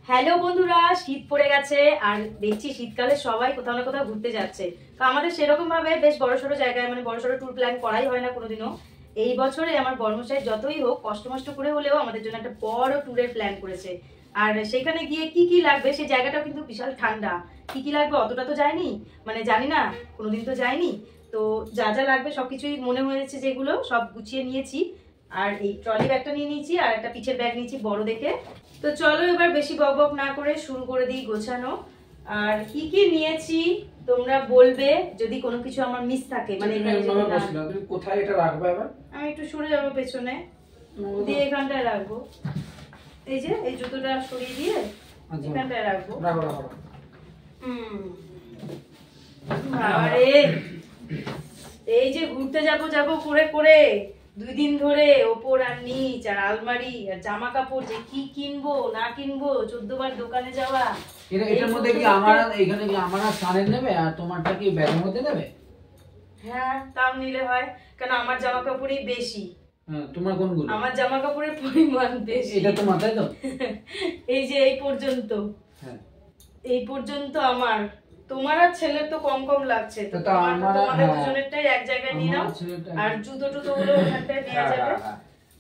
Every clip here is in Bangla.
হ্যালো বন্ধুরা, শীত পড়ে গেছে আর দেখছি শীতকালে সবাই কোথাও না কোথাও ঘুরতে যাচ্ছে। তো আমাদের সেরকম ভাবে বেশ বড়সড় জায়গায় মানে বড়সড় ট্যুর প্ল্যান করাই হয় না কোনোদিনও। এই বছরে আমার বর্মশাই যতই হোক কষ্ট মষ্ট করে হলেও আমাদের জন্য একটা বড় ট্যুরের প্ল্যান করেছে। আর সেখানে গিয়ে কি কি লাগবে, সেই জায়গাটাও কিন্তু বিশাল ঠান্ডা। কি কি লাগবে অতটা তো যায়নি, মানে জানি না, কোনোদিন তো যায়নি। তো যা যা লাগবে সবকিছুই মনে হয়েছে, যেগুলো সব গুছিয়ে নিয়েছি। আর এই ট্রলি ব্যাগটা নিয়ে নিয়েছি আর একটা পিচের ব্যাগ নিয়েছি বড় দেখে। তো চলো এবার বেশি বকবক না করে শুরু করে দিই গোছানো। আর কি কি নিয়েছি তোমরা বলবে যদি কোনো কিছু আমার মিস থাকে, মানে তুমি কোথায় এটা রাখবে এবার? আমি একটু সরে যাবো পেছনে দিয়ে এখানটায় রাখবো। এই যে এই জুতোটা সরিয়ে দিয়ে এখানটায় রাখবো। আরে এই যে ঘুরতে যাবো যাবো করে করে 2 দিন ধরে ওপর আর নিচ আর আলমারি আর জামা কাপড়, যে কি কিনবো না কিনবো, 14 বার দোকানে যাওয়া। এটার মধ্যে কি আমার এখানে কি আমার সানের নেবে আর তোমারটা কি ব্যাগের মধ্যে নেবে? হ্যাঁ তাও নিলে হয়, কারণ আমার জামা কাপড়ই বেশি। হ্যাঁ তোমার কোনগুলো? আমার জামা কাপড়ের পরিমাণ বেশি। এটা তো মাথায় তো এই যে এই পর্যন্ত, হ্যাঁ এই এই পর্যন্ত আমার। তোমার আর ছেলের তো কম কম লাগছে, তো তোমাদের দুজনেরটাই এক জায়গায় নিয়ে নাও। আর জুতো টুতো গুলো ওখানটায় নেওয়া যাবে।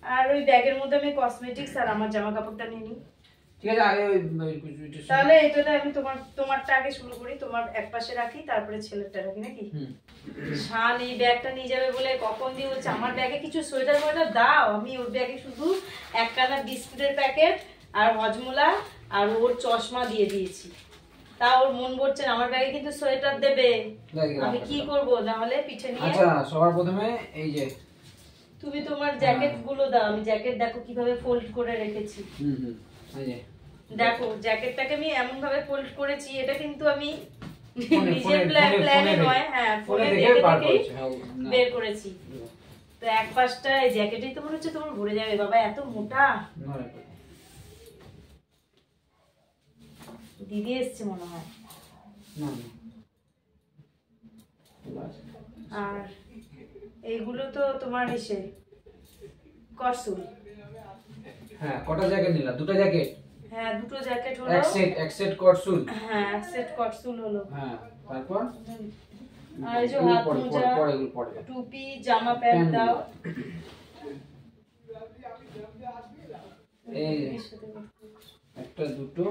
আর ওই ব্যাগের মধ্যে আমি কসমেটিক্স আর আমার জামা কাপড়টা নিয়ে নিই। ঠিক আছে, আগে তাহলে এইটা আমি তোমারটা আগে শুরু করি, তোমার এক পাশে রাখি, তারপরে ছেলেরটা রাখি নাকি? শান এই ব্যাগটা নিয়ে যাবে বলে কখন দিয়ে বলছে আমার ব্যাগে কিছু সোয়েটার ফোয়েটার দাও। আমি ওর ব্যাগে শুধু একখানা বিস্কুটের প্যাকেট আর হজমোলা আর ওর চশমা দিয়ে দিয়েছি। তা ওর মন ভরছে না, আমার ব্যাগে কিন্তু সোয়েটার দেবে। আমি কি করব নাহলে পিঠে নিয়ে? আচ্ছা সবার প্রথমে এই যে তুমি তোমার জ্যাকেট গুলো দাও। আমি জ্যাকেট দেখো কিভাবে ফোল্ড করে রেখেছি। এই যে দেখো জ্যাকেটটাকে আমি এমন ভাবে ফোল্ড করেছি, এটা কিন্তু আমি নিজের প্ল্যানে নয়, হ্যাঁ ফোনে দেখে দেখেই বের করেছি। তো এক পাশটা এই জ্যাকেটেই তো মনে হচ্ছে তোমার ভরে যাবে। বাবা এত মোটা। দিদি এসছে মনে হয়। আর এইগুলো তো তোমার এসে করসুল। হ্যাঁ কটা জ্যাকেট নিলা? দুটো জ্যাকেট? হ্যাঁ দুটো জ্যাকেট হলো। এক সেট করসুল। হ্যাঁ এক সেট করসুল হলো। হ্যাঁ তারপর আর এই যে হাত মোজা, টুপি, জামা প্যান্ট দাও। এই একটা দুটো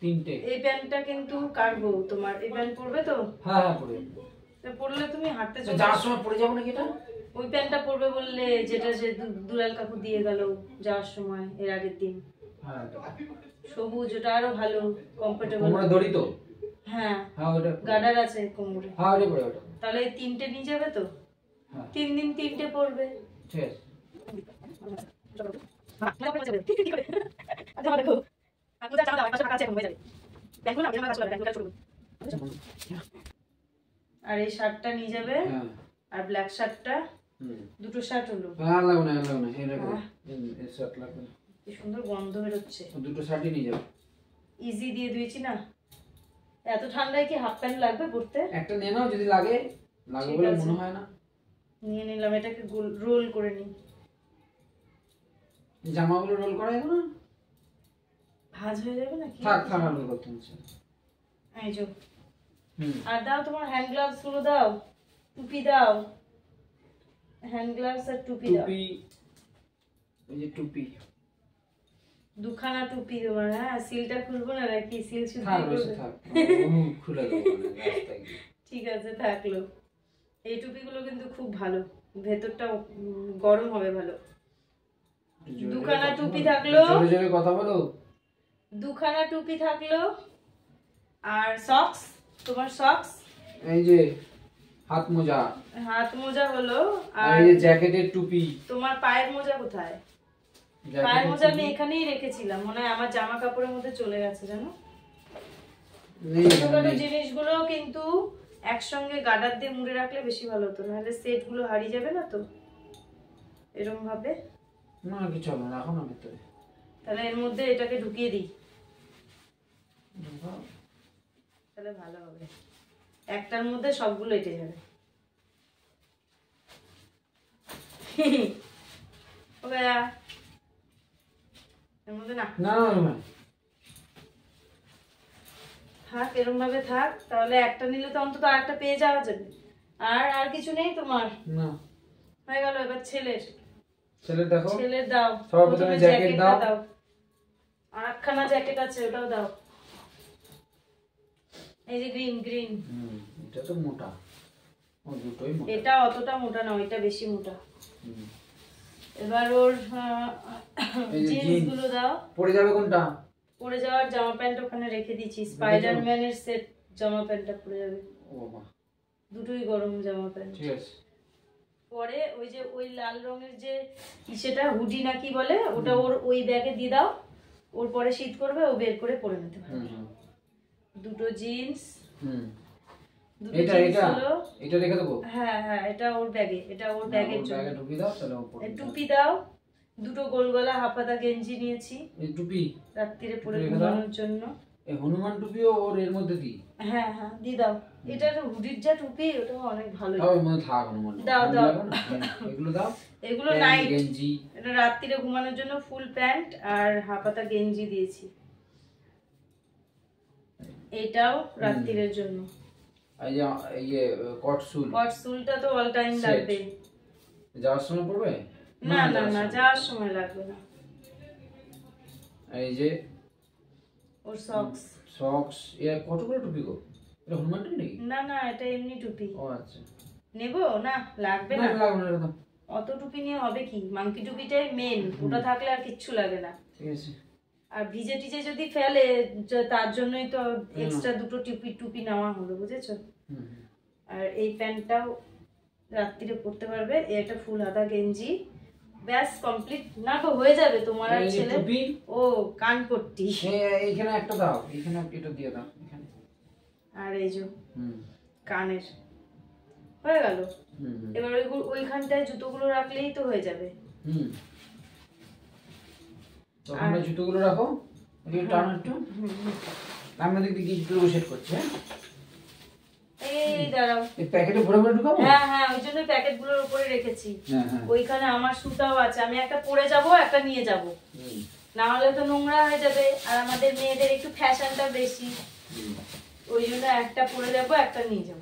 তিনটে। এই প্যান্টটা কিন্তু কাটবো। তোমার এই প্যান্ট পরবে তো? হ্যাঁ হ্যাঁ পরে। তো পরলে তুমি হাঁটতে চলে যাওয়ার সময় পরে যাবো নাকি এটা? ওই প্যান্টটা পরবে বললে, যেটা যে দুলাল কাকু দিয়ে গেল যাওয়ার সময় এর আগের দিন। হ্যাঁ সবুজ, ওটা আরো ভালো কমফোর্টেবল। কোমরে দড়ি তো? হ্যাঁ হ্যাঁ ওটা গার্ডার আছে কোমরে। হ্যাঁ ওটা পরে ওটা। তাহলে এই তিনটে নিয়ে যাবে তো? হ্যাঁ 3 দিন 3টে পরবে। ঠিক আছে। আর এই শার্টটা নিয়ে যাবে আর ব্ল্যাক শার্টটা। দুটো শার্ট হলো। আর লাগবে না এই রাখো। এই শার্ট লাগবে না। কি সুন্দর গন্ধ বের হচ্ছে। দুটো শার্টই নিয়ে যাও। ইজি দিয়ে দিয়েছি না। এত ঠান্ডায় কি হাফ প্যান্ট লাগবে পরতে? একটা নিয়ে নাও যদি লাগে বলে মনে হয় না। নিয়ে নিলাম। এটাকে রোল করে নি। জামাগুলো রোল করা যাবে না? ভাঁজ হয়ে যাবে নাকি? থাক রোল করতে হচ্ছে। এই যে আর দাও তোমার হ্যান্ড গ্লাভস গুলো দাও, টুপি দাও। হ্যান্ড গ্লাভস আর টুপি দাও। টুপি, এই যে টুপি দুখানা টুপি তোমার। হ্যাঁ সিলটা খুলবো না নাকি? সিল শুদ্ধ থাক খুলে দেবো রাস্তায়। ঠিক আছে থাকলো। এই টুপিগুলো কিন্তু খুব ভালো, ভেতরটা গরম হবে ভালো। দুখানা টুপি থাকলো। জোরে জোরে কথা বলো। দুখানা টুপি থাকলো আর সক্স। তোমার সক্স। এই যে হাত মোজা হলো। আর এই যে জ্যাকেটের টুপি। তোমার পায়ের মোজা কোথায়? পায়ের মোজা আমি এখানেই রেখেছিলাম, মনে হয় আমার জামা কাপড়ের মধ্যে চলে গেছে জানো। ছোটখাটো জিনিসগুলো কিন্তু একসঙ্গে গার্ডার দিয়ে মুড়ে রাখলে বেশি ভালো হতো, নাহলে সেট গুলো হারিয়ে যাবে না তো এরকম ভাবে। না কিছু হবে না, রাখো না ভিতরে। তাহলে এর মধ্যে এটাকে ঢুকিয়ে দিই, তাহলে ভালো হবে। একটার মধ্যে সবগুলো এঁটে যাবে। এর মধ্যে না না না থাক, এরকম ভাবে থাক। তাহলে একটা নিলে তো অন্তত আরেকটা পেয়ে যাওয়া যাবে। আর কিছু নেই তোমার? না, হয়ে গেল। এবার ছেলের দেখো, ছেলের দাও। সবার প্রথমে জ্যাকেট দাও। আর একখানা জ্যাকেট আছে, ওটাও দাও। এই যে গ্রিন। এটা তো মোটা, ও দুটোই মোটা। এটা অতটা মোটা না, ওইটা বেশি মোটা। এবার ওর জিন্স গুলো দাও। পরে যাবে কোনটা? পরে যাওয়ার জামা প্যান্ট ওখানে রেখে দিয়েছি, স্পাইডারম্যানের সেট জামা প্যান্টটা পরে যাবে। ও বাবা, দুটোই গরম জামা প্যান্ট। ঠিক আছে। পরে ওই যে ওই লাল রঙের যে সেটা হুডি না কি বলে, ওটা ওর ওই ব্যাগে দিয়ে দাও। ওর পরে শীত করবে, ও বের করে পরে নিতে পারবে। দুটো জিন্স। এটা রেখে দেবো। হ্যাঁ, এটা ওর ব্যাগে, এটা ওর ব্যাগের জন্য। টুপি দাও তাহলে ও পরে। টুপি দাও। দুটো গোল গলা হাফাতা গেঞ্জি নিয়েছি, এই টুপি রাত্রিরে পরে ঘুমানোর জন্য। এই হনুমান টুপিও ওর এর মধ্যে দি। হ্যাঁ, দিয়ে দাও। এটা হুডির যা টুপি, ওটা অনেক ভালো। তাও এর মধ্যে থাক হনুমান। দাও। এগুলো দাও। এগুলো নাইট গেঞ্জি। এটা রাত্রিরে ঘুমানোর জন্য ফুল প্যান্ট আর হাফাতা গেঞ্জি দিয়েছি। এটাও রাত্রিরের জন্য। এই যে কটসুলটা তো অল টাইম লাগবে। যাওয়ার সময় পড়বে? না, যাওয়ার সময় লাগবে না। এই যে ওর সক্স। এর কতগুলো টুপি গো? এটা হনুমান টুপি নাকি? না, এটা এমনি টুপি। ও আচ্ছা, নেবো না? লাগবে না। অত টুপি নিয়ে হবে কি? মাংকি টুপিটাই মেন, ওটা থাকলে আর কিচ্ছু লাগে না। ঠিক আছে। আর ভিজে টিজে যদি ফেলে, তার জন্যই তো এক্সট্রা দুটো টুপি নেওয়া হলো, বুঝেছো? আর এই প্যান্টটাও রাত্রিরে পরতে পারবে। এটা ফুল হাতা গেঞ্জি, ব্যাস কমপ্লিট। না তো হয়ে যাবে তোমার আর ছেলে। ও কান পট্টি এইখানে একটা দাও, এইখানে এটা দিয়ে দাও এখানে। আর এই যে কানের হয়ে গেল। এবার ওইখানটায় জুতোগুলো রাখলেই তো হয়ে যাবে। তখন জুতোগুলো রাখো, টানো একটু। আমরা দেখতে কি জুতোগুলো সেট করছি। এই দাঁড়াও, এই প্যাকেটে ভরে ভরে ঢুকাবো। হ্যাঁ, ওই জন্য প্যাকেটগুলোর উপরে রেখেছি। ওইখানে আমার সুতাও আছে, আমি একটা পরে যাব, একটা নিয়ে যাব, না হলে তো নোংরা হয়ে যাবে। আর আমাদের মেয়েদের একটু ফ্যাশনটা বেশি, ওই জন্য একটা পরে যাব, একটা নিয়ে যাব।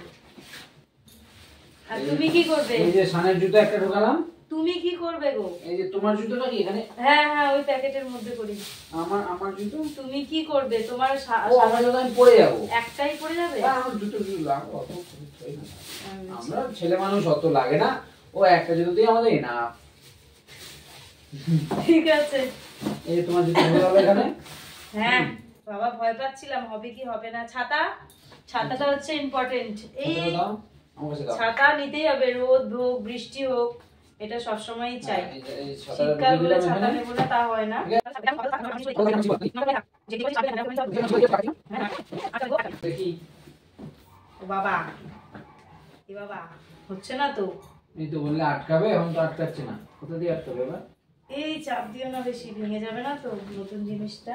আর তুমি কি করবে? এই যে সানের জুতো একটা ঢোকালাম। তুমি কি করবে গো? এই যে তোমার জুতোটা কি এখানে? হ্যাঁ, ওই প্যাকেটের মধ্যে করি। আমার জুতো তুমি কি করবে? তোমার আমার জুতো আমি পরে যাব। একটাই পরে যাবে? আমার জুতো কি লাগবে অত? আমরা ছেলে মানুষ, অত লাগে না। ও একটা জুতোতেই আমাদের না। ঠিক আছে। এই যে তোমার জুতো ঢোকালো এখানে। হ্যাঁ বাবা, ভয় পাচ্ছিলাম হবে কি হবে না। ছাতাটা হচ্ছে ইম্পর্টেন্ট। এই ছাতা নিতেই হবে, রোদ হোক বৃষ্টি হোক, এটা সবসময়ই চাই। শীতকাল বলে ছাতা নেবো না তা হয় না। বাবা হচ্ছে না তো। এই তো বললে আটকাবে, এখন তো আটকাচ্ছে না। কোথা দিয়ে আটকাবে এবার? এই চাপ দিও না বেশি, ভেঙে যাবে না তো নতুন জিনিসটা।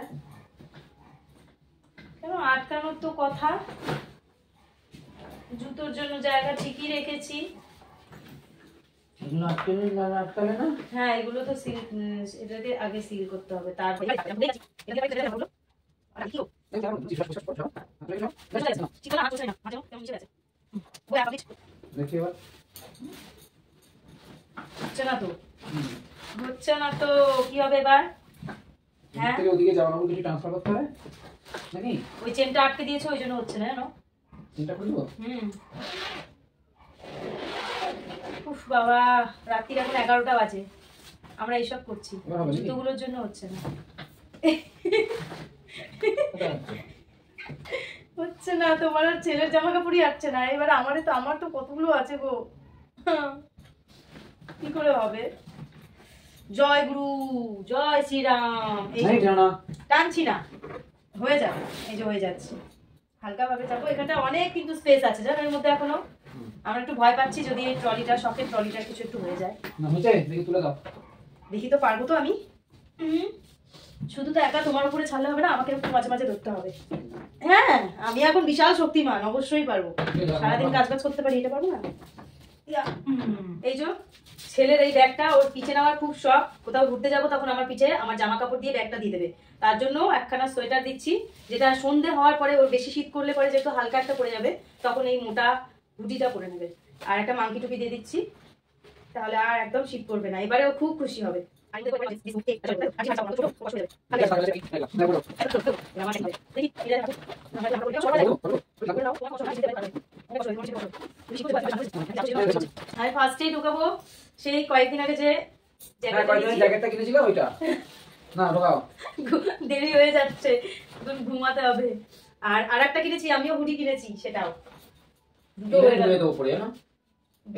কেন আটকানোর তো কথা। জুতোর জন্য জায়গা ঠিকই রেখেছি। এগুলো আটকাবে না? হ্যাঁ, এগুলো তো সিল, এটাকে আগে সিল করতে হবে, তারপরে হচ্ছে না তো কি হবে এবার? হ্যাঁ, ওদিকে যাওয়ার কিছু ট্রান্সফার করতে হবে নাকি? ওই চেনটা আটকে দিয়েছে, ওই জন্য হচ্ছে না। জানো চেনটা খুলবো? উফ বাবা, রাত্রির এখন 11টা বাজে, আমরা এইসব করছি, জুতোগুলোর জন্য হচ্ছে না। হচ্ছে না, তোমার আর ছেলের জামা কাপড়ই আসছে না। এবার আমার তো কতগুলো আছে গো, কি করে হবে? জয় গুরু, জয় শ্রীরাম। টানছি না, হয়ে যাবে। এই যে হয়ে যাচ্ছে, হালকা ভাবে যাবো। এখানটা অনেক কিন্তু স্পেস আছে জানো এর মধ্যে এখনো। আমরা একটু ভয় পাচ্ছি যদি এই ট্রলিটা, শখের ট্রলিটা কিছু একটু হয়ে যায়। দেখি তুলে দাও। দেখি তো পারবো তো আমি। শুধু তো একা তোমার উপরে ছাড়লে হবে না, আমাকে একটু মাঝে মাঝে ধরতে হবে। হ্যাঁ, আমি এখন বিশাল শক্তিমান, অবশ্যই পারবো। সারাদিন কাজ করতে পারি, এটা পারবো না? এই যে ছেলের এই ব্যাগটা ওর পিছে নেওয়ার খুব শখ, কোথাও ঘুরতে যাবো তখন আমার পিছে আমার জামা কাপড় দিয়ে ব্যাগটা দিয়ে দেবে। তার জন্য একখানা সোয়েটার দিচ্ছি, যেটা সন্ধে হওয়ার পরে ওর বেশি শীত করলে পরে যেহেতু হালকা একটা পড়ে যাবে, তখন এই মোটা হুডিটা পরে নেবে। আর একটা মাংকি টুপি দিয়ে দিচ্ছি, তাহলে আর একদম শীত করবে না, এবারে ও খুব খুশি হবে। আমি ফার্স্টেই ঢুকাবো সেই কয়েকদিন আগে যে জ্যাকেটটা কিনেছিল ওইটা। না ঢোকাও, দেরি হয়ে যাচ্ছে, ঘুমাতে হবে। আর আরেকটা কিনেছি, আমিও হুডি কিনেছি, সেটাও দুটো হয়ে গেল।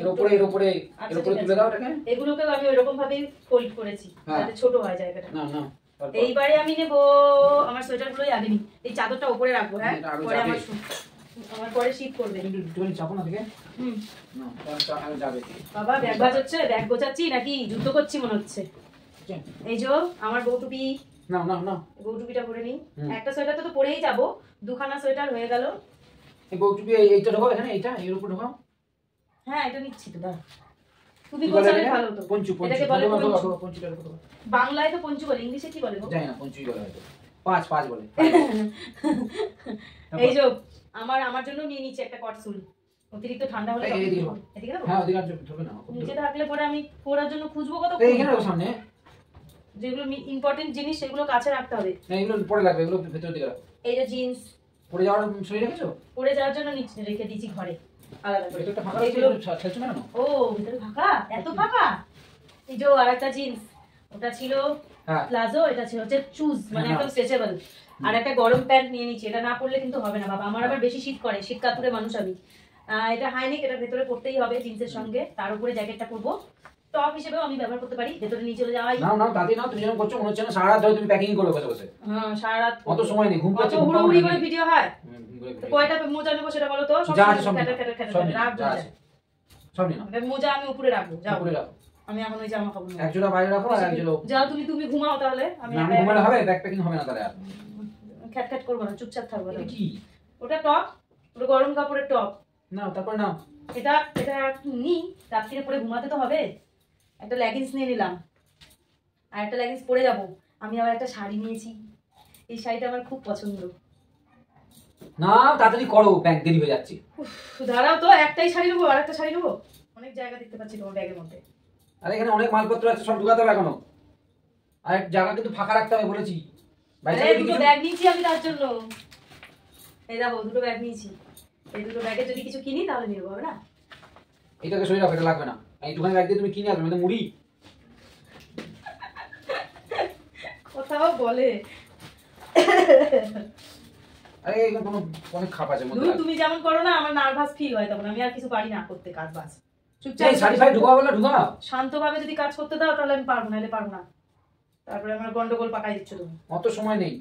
এর উপরে তুলে দাও এটাকে। এগুলোকেও আমি ওইরকম ভাবেই ফোল্ড করেছি যাতে ছোট হয় জায়গাটা। না না, এইবারে আমি নেব আমার সোয়েটার গুলোই আগে নি, এই চাদরটা উপরে রাখবো। হ্যাঁ, পরে আমার পরে শীত করবে। একটুখানি চাপো না থেকে। না তাহলে যাবে। বাবা ব্যাগ বাজাচ্ছে, ব্যাগ গোছাচ্ছি নাকি যুদ্ধ করছি মনে হচ্ছে। এই যে আমার বউটুপি, না না না, বউটুপিটা পরে নি। একটা সোয়েটার তো পরেই যাবো, দুখানা সোয়েটার হয়ে গেল। এই বউটুপি এইটা ঢোকাও এখানে, এইটা এর উপর ঢোকাও। হ্যাঁ এটা নিচ্ছি তো, দাও তুমি গোছালে ভালো তো। পঞ্চু এটাকে বলে পঞ্চু। পঞ্চুটা ঢোকাও। বাংলায় তো পঞ্চু বলে, ইংলিশে কি বলে গো? জানি না, পঞ্চুই বলে হয়তো। পাঁচ বলে। এই যে আমার জন্য নিয়ে নিচ্ছি একটা কটসুল, অতিরিক্ত ঠান্ডা হলে এদিকে না। হ্যাঁ ওদিকে ঢোকে না, নিচে থাকলে পরে আমি পরার জন্য খুঁজবো কত। এইখানে সামনে যেগুলো ইম্পর্টেন্ট জিনিস সেগুলো কাছে রাখতে হবে। না এগুলো পরে লাগবে, এগুলো ভেতর দিকে রাখো। এই যে জিন্স পরে যাওয়ার শরীর রেখেছো? পরে যাওয়ার জন্য নিচে রেখে দিয়েছি ঘরে আলাদা করে। এটা ফাঁকা এগুলো ছেড়ছো না কেন? ও ভিতরে ফাঁকা, এত ফাঁকা। এই যে আরেকটা জিন্স, ওটা ছিল প্লাজো, এটা ছিল হচ্ছে চুজ, মানে একদম স্ট্রেচেবল। আর একটা গরম প্যান্ট নিয়ে নিচ্ছি, এটা না পরলে কিন্তু হবে না বাবা, আমার আবার বেশি শীত করে, শীত কাতুরে মানুষ আমি। এটা হাইনেক, এটা ভেতরে পড়তেই হবে জিন্সের সঙ্গে, তার উপরে জ্যাকেটটা পরবো। টপ হিসেবেও আমি ব্যবহার করতে পারি, ভেতরে নিয়ে চলে যাওয়াই। না তাতে না, তুমি যখন করছো মনে হচ্ছে না সারা রাত ধরে তুমি প্যাকিং করবে বসে বসে। হ্যাঁ সারা রাত, অত সময় নেই, ঘুম পাচ্ছে, হুড়োহুড়ি করে ভিডিও হয়। কয়টা মোজা নেবো সেটা বলো তো? সব সব নিয়ে নাও। মোজা আমি উপরে রাখবো, যাও উপরে রাখো। আমি এখন ওই জামা কাপড় এক জোড়া বাইরে রাখো আর এক জোড়া। যাও তুমি ঘুমাও তাহলে, আমি ঘুমালে হবে, ব্যাগ প্যাকিং হবে না তাহলে আর। খ্যাট করবো না, চুপচাপ থাকবো। কি ওটা টপ, ওটা গরম কাপড়ের টপ। নাও তারপর নাও। এটা নি, রাত্রিরে পরে ঘুমাতে তো হবে। একটা লেগিংস নিয়ে নিলাম, আর একটা লেগিংস পরে যাব। আমি আবার একটা শাড়ি নিয়েছি, এই শাড়িটা আমার খুব পছন্দ। না তাড়াতাড়ি করো, ব্যাগ দেরি হয়ে যাচ্ছে। দাঁড়াও তো, একটাই শাড়ি নেবো, আর একটা শাড়ি নেবো। অনেক জায়গা দেখতে পাচ্ছি তোমার ব্যাগের মধ্যে। আরে এখানে অনেক মালপত্র আছে, সব ঢুকাতে হবে এখনো। আর এক জায়গা কিন্তু ফাঁকা রাখতে হবে বলেছি। দুটো ব্যাগ নিয়েছি আমি তার জন্য। এই দেখো দুটো ব্যাগ নিয়েছি, এই দুটো ব্যাগে যদি কিছু কিনি তাহলে নিয়ে নেবো, হবে না? এটাকে সরিয়ে রাখো, এটা লাগবে না। এইটুখানি ব্যাগ দিয়ে তুমি কিনে আসবে, মানে মুড়ি কোথাও বলে। আরে এগুলো কোনো অনেক খাপ আছে মধ্যে। তুমি যেমন করো না, আমার নার্ভাস ফিল হয় তখন, আমি আর কিছু পারি না করতে কাজ বাজ। চুপচাপ শাড়ি ফাড়ি ঢুকাও বলে ঢুকাও। শান্তভাবে যদি কাজ করতে দাও তাহলে আমি পারবো, নাহলে পারবো না। তারপরে আমার গন্ডগোল পাকাই দিচ্ছ তুমি। অত সময় নেই,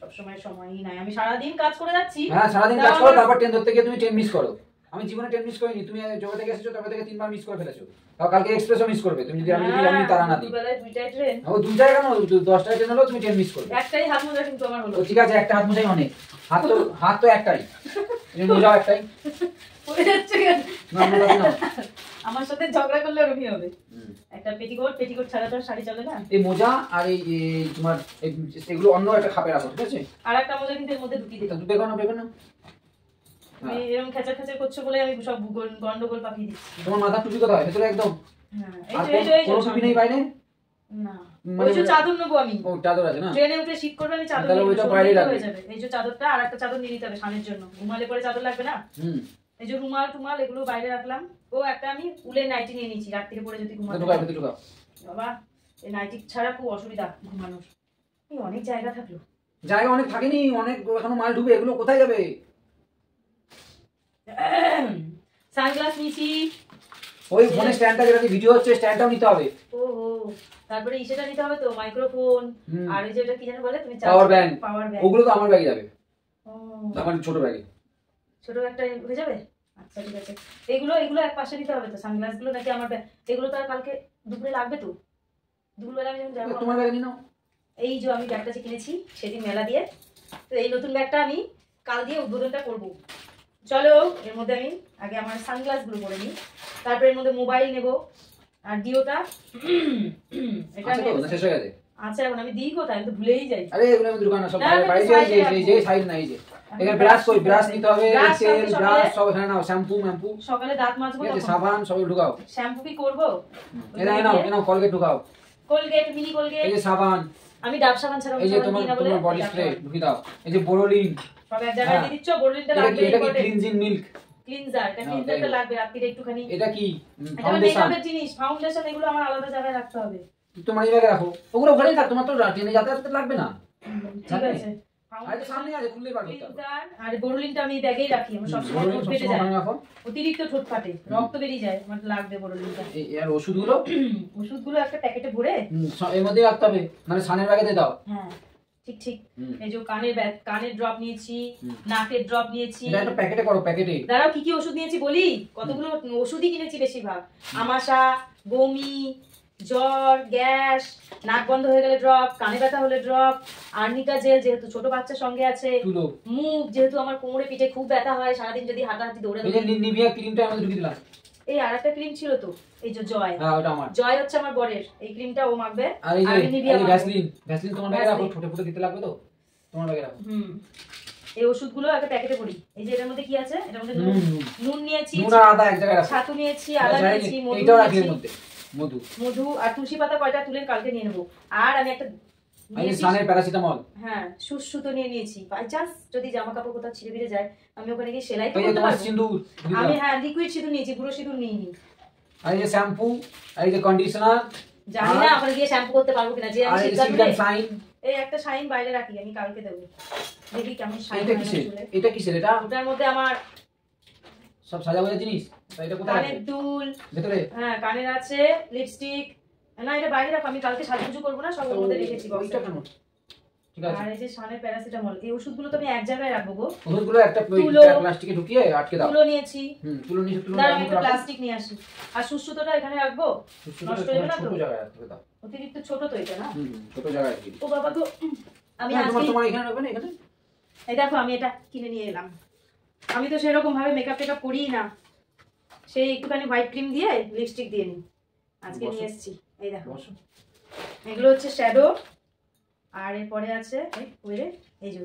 সব সময় সময়ই নাই, আমি সারাদিন কাজ করে যাচ্ছি। হ্যাঁ সারাদিন কাজ করো, তারপর ট্রেন ধরতে গিয়ে তুমি ট্রেন মিস করো। আমি জীবনে ট্রেন মিস করিনি, তুমি জবে থেকে এসেছো তবে থেকে 3 বার মিস করে ফেলেছো। তাও কালকে এক্সপ্রেসও মিস করবে তুমি যদি, আমি তারা না দিই। দুবেলায় দুইটাই ট্রেন। ও দুইটাই কেন, 10টায় ট্রেন হলো তুমি ট্রেন মিস করবে। একটাই হাত মোজা কিন্তু আমার হলো। ঠিক আছে, একটা হাত মোজাই অনেক। হাত তো একটাই, তুমি মোজাও একটাই। পড়ে যাচ্ছে কেন? না না, আমার সাথে ঝগড়া করলে ওরকমই হবে। একটা পেটিকোট ছাড়া তো শাড়ি চলে না। এই মোজা আর এই তোমার এগুলো অন্য একটা খাপে রাখো, ঠিক আছে? আর একটা মোজা কিন্তু এর মধ্যে ঢুকিয়ে দিতে। বেগো না। তুমি এরকম খেচা করছো বলে আমি সব গন্ডগোল পাকিয়ে দিচ্ছি। তোমার মাথা টুপি কোথায়? ভেতরে একদম। হ্যাঁ এই কোনো টুপি নেই বাইরে? না, ওই যে চাদর নেবো আমি। ও চাদর আছে না? ট্রেনে উঠে শীত করবে, আমি চাদর তাহলে ওইটা বাইরে রাখবে। হয়ে যাবে। এই যে চাদরটা, আর একটা চাদর নিয়ে নিতে হবে সানের জন্য, ঘুমালে পরে চাদর লাগবে না। এই যে রুমাল এগুলো বাইরে রাখলাম। ও একটা আমি উলের নাইটি নিয়ে নিয়েছি, রাত্রিরে পরে যদি ঘুমাতে। বাবা এই নাইটি ছাড়া খুব অসুবিধা ঘুমানোর। এই অনেক জায়গা থাকলো, জায়গা অনেক থাকেনি, অনেক এখনো মাল ঢুবে, এগুলো কোথায় যাবে? সানগ্লাস নিয়েছি। ওই ফোনের স্ট্যান্ডটা যেটা ভিডিও হচ্ছে, স্ট্যান্ডটাও নিতে হবে। ওহো, তারপরে ইসেটা নিতে হবে তো, মাইক্রোফোন। আর ওই যে ওটা কি যেন বলে তুমি, পাওয়ার ব্যাংক। ওগুলো তো আমার ব্যাগে যাবে। আমার ছোট ব্যাগে, ছোট একটা হয়ে যাবে। আচ্ছা ঠিক আছে, এগুলো এক পাশে নিতে হবে তো। সানগ্লাস গুলো নাকি আমার ব্যাগ, এগুলো তো আর কালকে দুপুরে লাগবে তো। দুপুরবেলা আমি যখন যাবো তোমার ব্যাগে নিয়ে নাও। এই যে আমি ব্যাগটা কিনেছি সেদিন মেলা দিয়ে, তো এই নতুন ব্যাগটা আমি কাল দিয়ে উদ্বোধনটা করবো। চলো এর মধ্যে আমি আগে আমার সানগ্লাস গুলো পরে নিই, তারপর এর মধ্যে মোবাইল নেব আর ডিওটা। এটা আচ্ছা তো শেষ হয়ে গেছে। আচ্ছা এখন আমি দিই কোথায়, আমি তো ভুলেই যাই। আরে এগুলো আমি দোকানে সব না, আমি বাইরে side এ এই যে সাইড না, এই যে এখানে ব্রাশ কই, ব্রাশ নিতে হবে, Brush তেল করতে ব্রাশ সকালে- সব এখানে নাও, শ্যাম্পু ম্যাম্পু, সকালে দাঁত মাজবো ঠিক আছে, তখন। সাবান সব ঢুকাও। শ্যাম্পু কি করবো? এটা নাও কলগেট ঢুকাও, কোলগেট, মিনি কোলগেট। এই যে সাবান, আমি ডাব সাবান ছাড়া এই যে সাবান তোমার দিই না বলে তোমার বডি স্প্রে ঢুকিয়ে দাও, এই যে বোরোলিন, সব এক জায়গায় হ্যাঁ। দিয়ে দিচ্ছ। বোরোলিনটা এটা কি লাগবে, এটা কি ক্লিনজিং মিল্ক, ক্লিনজার, এটা হ্যাঁ, ক্লিনজারটা তাই। লাগবে রাত্রিরে একটুখানি। এটা কি এটা ফাউন্ডেশন, মেকআপের জিনিস, ফাউন্ডেশন এগুলো আমার আলাদা জায়গায় রাখতে হবে। তোমার এই ব্যাগে রাখো, ওগুলো ওখানেই থাক, তোমার তো ট্রেনে যাতায়াত করতে লাগবে না। ঠিক আছে। আর এটা সামনে আছে, খুললেই বার করতে হবে। ক্লিনজার আর বোরোলিনটা আমি ব্যাগেই রাখি, আমার সবসময় বোরোলিন ঠোঁট সবসময় ফেটে যায়, ওখানে রাখো। অতিরিক্ত ঠোঁট ফাটে, রক্ত বেরিয়ে যায়, আমার লাগবে বোরোলিনটা। এই আর ওষুধগুলো ওষুধগুলো একটা প্যাকেটে ভরে, এর মধ্যেই রাখতে হবে, মানে সানের ব্যাগে দিয়ে দাও। হ্যাঁ ঠিক ঠিক। হুম। এই যে কানের কানের ড্রপ নিয়েছি, হুম। নাকের ড্রপ নিয়েছি। এটা একটা প্যাকেটে করো, প্যাকেটে। দাঁড়াও কি কি ওষুধ নিয়েছি বলি, কতগুলো ওষুধই কিনেছি বেশিরভাগ। আমাশা, বমি, জ্বর, গ্যাস, নাক বন্ধ হয়ে গেলে ড্রপ, কানে ব্যথা হলে ড্রপ, আর্নিকা জেল যেহেতু ছোট বাচ্চার সঙ্গে আছে, তুলো, মুভ যেহেতু আমার কোমরে পিঠে খুব ব্যথা হয় সারাদিন যদি হাঁটাহাঁটি এই যে দৌড়াদৌড়ি। নিভিয়া ক্রিমটা আমাদের ঢুকিয়ে দিলাম। এই আরেকটা ক্রিম ছিল তো, এই যে জয়, হ্যাঁ ওটা আমার। জয় হচ্ছে আমার বরের, এই ক্রিমটা ও মাখবে। আর এই যে আমি নিভিয়া মাখবো। ভ্যাসলিন, ভ্যাসলিন তোমার ব্যাগে রাখো, ভ্যাসলিন। ছোট ছোট দিতে লাগবে তো, তোমার ব্যাগে রাখো। হুম। এই ওষুধগুলো একটা প্যাকেটে ভরি। এই যে এটার মধ্যে কি আছে, এটার মধ্যে নুন, নুন নিয়েছি, নুন আর আদা এক জায়গায় রাখো। ছাতু নিয়েছি, আদা নিয়েছি, মধু এইটাও রাখি এর নিয়েছি, মধ্যে, মধু। মধু আর তুলসী পাতা কয়টা তুলে কালকে নিয়ে নেবো। আর আমি একটা আর এই নিয়েছি, সানের প্যারাসিটামল, হ্যাঁ সুতো নিয়ে নিয়েছি, বাই চান্স যদি জামা কাপড় কোথাও ছিঁড়ে ফিরে যায় আমি ওখানে গিয়ে সেলাই তো এই যে করতে তোমার পারবো। সিঁদুর ঢুকিয়ে আমি দাও। হ্যাঁ লিকুইড সিঁদুর নিয়েছি, গুঁড়ো সিঁদুর নিইনি। আর এই যে শ্যাম্পু, আর এই যে কন্ডিশনার, জানি না ওখানে গিয়ে শ্যাম্পু করতে পারবো কিনা, যে আমি আর এই যে শীতকাল সিল্ক শাইন। এই একটা শাইন বাইরে রাখি, আমি কালকে দেবো, দেখি কেমন শাইন এটা কিসের, এটা কিসের, এটা ওটার মধ্যে আমার সব সাজাগোজা জিনিস। তা এটা কোথায় কানের রাখবে? দুল, ভেতরে। হ্যাঁ কানের আছে, লিপস্টিক, না এটা বাইরে রাখো, আমি কালকে সাজুগুজু করবো না, সব ওর মধ্যে রেখেছি ওইটা বক্সে। কেন? ঠিক আছে। আর এই যে সানের প্যারাসিটামল, এই ওষুধগুলো তো আমি এক জায়গায় রাখবো গো। ওষুধগুলো একটা তুলো। প্লাস্টিকে ঢুকিয়ে আটকে দাও। তুলো নিয়েছি, তুলো নিয়ে তুলো দাঁড়াও আমি একটা প্লাস্টিক নিয়ে আসি। আর সুসুতোটা এখানে রাখবো, নষ্ট হয়ে যাবে না তো? ছোট জায়গায় রাখতে দাও। অতিরিক্ত ছোট তো এটা না। ছোট জায়গায় রাখি। ও বাবা গো, আমি হ্যাঁ, আজকে তোমার এখানে রাখবে না, এখানে। এই দেখো আমি এটা কিনে নিয়ে এলাম। আমি তো সেরকম ভাবে মেকআপ টেকআপ করিই না, সেই একটুখানি হোয়াইট ক্রিম দিয়ে লিপস্টিক দিয়ে নিই, আজকে নিয়ে এসেছি। এই দেখো বসো। এগুলো হচ্ছে শ্যাডো, আর এরপরে আছে এই যে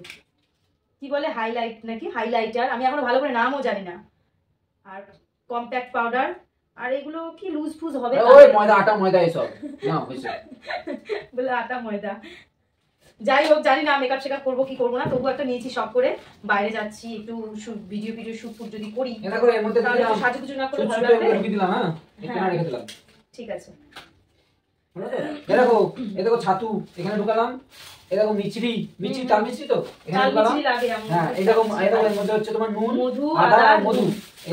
কি বলে হাইলাইট নাকি হাইলাইটার, আমি এখনো ভালো করে নামও জানি না। আর কম্প্যাক্ট পাউডার, আর এগুলো কি লুজ ফুজ হবে, ওই ময়দা আটা ময়দা এসব না হয়েছে। বলে আটা ময়দা। যাই হোক জানি না মেকআপ শেকআপ করবো কি করবো না, তবু একটা নিয়েছি শখ করে, বাইরে যাচ্ছি একটু ভিডিও শুট ফুট যদি করি এটা করে এর মধ্যে তাহলে দিলাম, সাজুগুজু না করে ছোট ভালো ছোট লাগবে। করে ঢুকিয়ে দিলাম। হ্যাঁ একটু হ্যাঁ। রেখে দিলাম। ঠিক আছে। হলো তো? এই দেখো, এই দেখো ছাতু এখানে ঢুকালাম, এই দেখো মিচড়ি, মিচড়ি তাল মিচড়ি তো এখানে চাল ঢুকালাম। মিছরি লাগে এমন। হ্যাঁ এই দেখো এর মধ্যে হচ্ছে তোমার নুন, মধু, আদা আদা, আর মধু।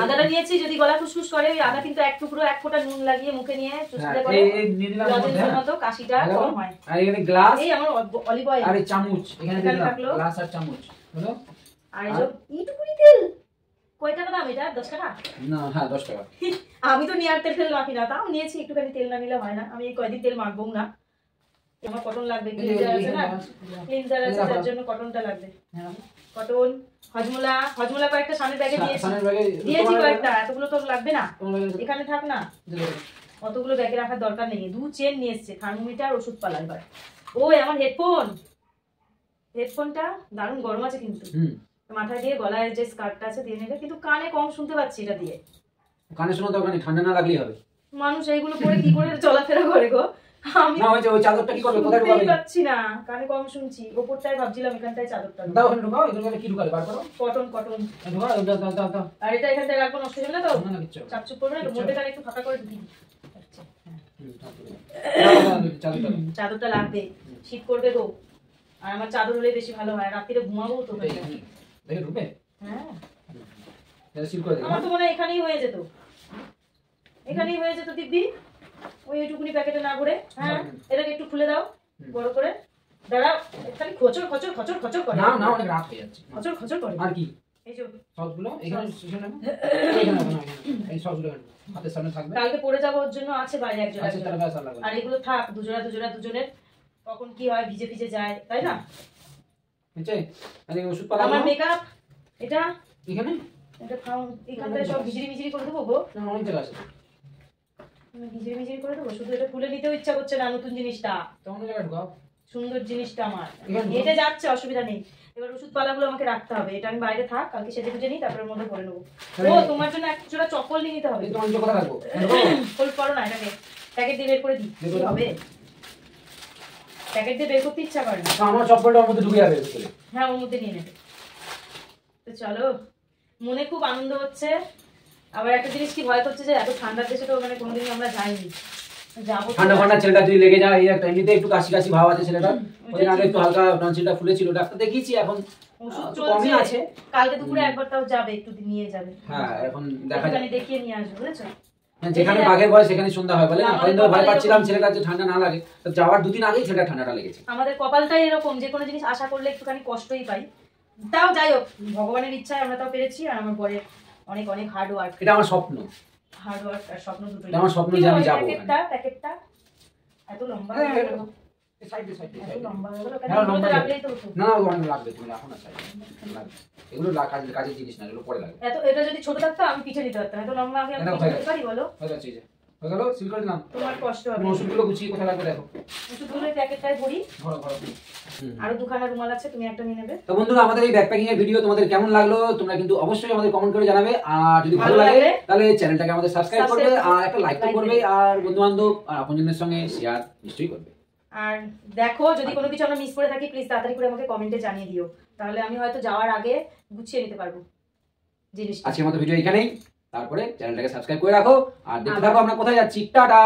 আদাটা নিয়েছি, যদি গলা খুসখুস করে ওই আদা কিন্তু এক টুকরো এক ফোঁটা নুন লাগিয়ে মুখে নিয়ে হ্যাঁ, চুষলে করে এই নিয়ে দিলাম এর মধ্যে, লজেন্সের হ্যাঁ। মতো কাশিটা এই দেখো, কম হয়। আর এখানে গ্লাস এই আমার অলিভ অয়েল, আর এই চামচ এখানে দিয়ে এখানে দিলাম, থাকলো। গ্লাস আর চামচ হলো। আর এই যে এইটুকুনি তেল, কয় টাকা দাম এটা? 10 টাকা। না হ্যাঁ 10 টাকা। আমি তো নিয়ার তেল মাখি না, তাও নিয়েছি, একটুখানি তেল না নিলে হয় না, আমি এই কয়দিন তেল মাখবো না। আমার কটন লাগবে, ক্লিনজার আছে না, ক্লিনজার আছে তার জন্য কটনটা লাগবে। কটন, হজমোলা কয়েকটা সামনের ব্যাগে দিয়েছি, সানের ব্যাগে দিয়েছি কয়েকটা, এতগুলো তো লাগবে না, তোমার ব্যাগে এখানে থাক না, অতগুলো ব্যাগে রাখার দরকার নেই। 2 চেন নিয়ে এসছে, থার্মোমিটার, ওষুধ পালা। এবার ওই আমার হেডফোনটা দারুণ গরম আছে কিন্তু, মাথায় দিয়ে গলায় যে স্কার্টটা আছে দিয়ে নেবে, কিন্তু কানে কম শুনতে পাচ্ছি এটা দিয়ে। কানে শোনা দরকার নেই, ঠান্ডা না লাগলেই হবে। মানুষ এইগুলো পরে কি করে চলাফেরা করে গো, আমি না ওই যে ওই চাদরটা কি করবে, কোথায় ঢুকাবে? শুনতেই পাচ্ছি না, কানে কম শুনছি। ওপরটায় ভাবছিলাম এখানটায় চাদরটা দাও ওখানে ঢুকাও, এখানে কি ঢুকালে বার করো। কটন, ঢুকাও, দাও দাও দাও দাও। আর এটা এখানটায় রাখবো, নষ্ট হয়ে যাবে না তো, না না কিচ্ছু হবে না। চাপচুপ করবে না, মধ্যে কানে একটু ফাঁকা করে ঢুকি। চাদরটা দাও। চাদরটা লাগবে, শীত করবে গো, আর আমার চাদর হলে বেশি ভালো হয়, রাত্রিরে ঘুমাবো তো। দেখে ঢুকবে, হ্যাঁ এটা সিল করে দিই। আমার তো মনে হয় এখানেই হয়ে যেত, দিব্যি, ওই এইটুকুনি প্যাকেটে না ভরে। হ্যাঁ এটাকে একটু খুলে দাও বড় করে, দাঁড়াও, খালি খচর খচর খচর খচর করে, না না অনেক রাত হয়ে যাচ্ছে। খচর খচর করে। আর কি এই যে সসগুলো এখানে এখানে এখানে এই সসগুলো এখানে হাতের সামনে থাকবে। কালকে পরে যাবো, ওর জন্য আছে বাইরে একজন, আচ্ছা তাহলে ব্যাস আর লাগবে না। আর এগুলো থাক দুজনের, কখন কি হয় ভিজে ভিজে যায়, তাই না? বুঝছে? আর এই ওষুধ পালা আমার মেকআপ এটা এখানে এটা খাও, এখানটায় সব ভিজিরি ভিজিরি করে দেবো গো। না অনেক জায়গা আছে আমি ভিজিরি ভিজিরি করে দেবো, শুধু এটা তুলে নিতেও ইচ্ছা করছে না, নতুন জিনিসটা, তো অন্য জায়গায় ঢুকাও। সুন্দর জিনিসটা আমার এখানে ঢুকাও। হেঁটে যাচ্ছে, অসুবিধা নেই। এবার ওষুধ পালাগুলো আমাকে রাখতে হবে, এটা আমি বাইরে থাক, কালকে সেজে গুজে নিই, তারপরে মধ্যে পরে নেবো। ও তোমার জন্য এক জোড়া চপ্পল নিয়ে নিতে হবে। এই তোমার নিচে কোথায় রাখবো? হোল্ড করো না এটাকে, প্যাকেট দিয়ে বের করে দিই, বের কি করে দাও। হবে? প্যাকেট দিয়ে বের করতে ইচ্ছা করে না। তো আমার চপ্পলটা ওর মধ্যে ঢুকে যাবে ভিতরে। হ্যাঁ ওর মধ্যে নিয়ে নেবে। তো চলো, মনে খুব আনন্দ হচ্ছে। আবার একটা জিনিস কি ভয় করছে যে এত ঠান্ডার দেশে তো মানে কোনোদিনই আমরা যাইনি, যাবো তো। ঠান্ডা ফান্ডা ছেলেটা যদি লেগে যায়, এই একটা এমনিতে একটু কাশি কাশি ভাব আছে ছেলেটা, ওই আগে একটু হালকা টনসিলটা ফুলেছিল, ডাক্তার দেখিয়েছি, এখন ওষুধ একটু কমই চলছে, আছে। কালকে দুপুরে একবার তাও যাবে, একটু নিয়ে যাবে। হ্যাঁ এখন দেখা একটুখানি যায়। দেখিয়ে নিয়ে আসবে, বুঝেছো? যেখানে বাঘের বয়স সেখানে সন্ধ্যা হয় বলে না, আমাদের কদিন ধরে ভয় কপালে পাচ্ছিলাম ছেলেটা যে ঠান্ডা না লাগে, তো যাওয়ার দুদিন আগেই ছেলেটা ঠান্ডাটা লেগেছে। আমাদের কপালটাই এরকম, যে কোনো জিনিস আশা করলে একটুখানি কষ্টই পাই। তাও যাই হোক, ভগবানের ইচ্ছায় আমরা তাও পেরেছি। আর আমার বরের অনেক অনেক হার্ড ওয়ার্ক, এটা আমার স্বপ্ন, হার্ড ওয়ার্ক আর স্বপ্ন দুটোই। এটা আমার স্বপ্ন যে আমি যাবো প্যাকেটটা এত লম্বা হ্যাঁ, হয়ে গেল, সাইডে এত লম্বা হয়ে গেল, কেন হ্যাঁ, এগুলোতে লম্বা রাখলেই তো হতো। না না অনেক লাগবে, তুমি রাখো না সাইডে লাগবে, এগুলো কাজের জিনিস না, এগুলো পরে লাগবে। এত এটা যদি ছোট থাকতো আমি পিঠে নিতে পারতাম, এত লম্বা আমি এটা পিঠে হয়ে নিতে পারি বলো? হয়ে যাচ্ছে, এই যে হয়ে গেল, সিল করে দিলাম। তোমার কষ্ট হবে। তুমি ওষুধগুলো গুছিয়ে কোথায় রাখবে দেখো। ওষুধগুলো প্যাকেটটায় ভরি, ঘরো ঘরো। আরো দুখানা রুমাল আছে, তুমি একটা নিয়ে নেবে। তো বন্ধুরা আমাদের এই ব্যাকপ্যাকিং এর ভিডিও তোমাদের কেমন লাগলো তোমরা কিন্তু অবশ্যই আমাদের কমেন্ট করে জানাবে, আর যদি ভালো লাগে তাহলে চ্যানেলটাকে আমাদের সাবস্ক্রাইব করবে, আর একটা লাইক তো করবে, আর বন্ধু বান্ধব আর আপনজনের সঙ্গে শেয়ার নিশ্চয়ই করবে। আর দেখো, যদি কোনো কিছু আমরা মিস করে থাকি প্লিজ তাড়াতাড়ি করে আমাকে কমেন্টে জানিয়ে দিও, তাহলে আমি হয়তো যাওয়ার আগে গুছিয়ে নিতে পারবো জিনিসটা। আজকের মতো ভিডিও এখানেই, তারপরে চ্যানেলটাকে সাবস্ক্রাইব করে রাখো, আর দেখতে থাকো আমরা কোথায় যাচ্ছি। টাটা।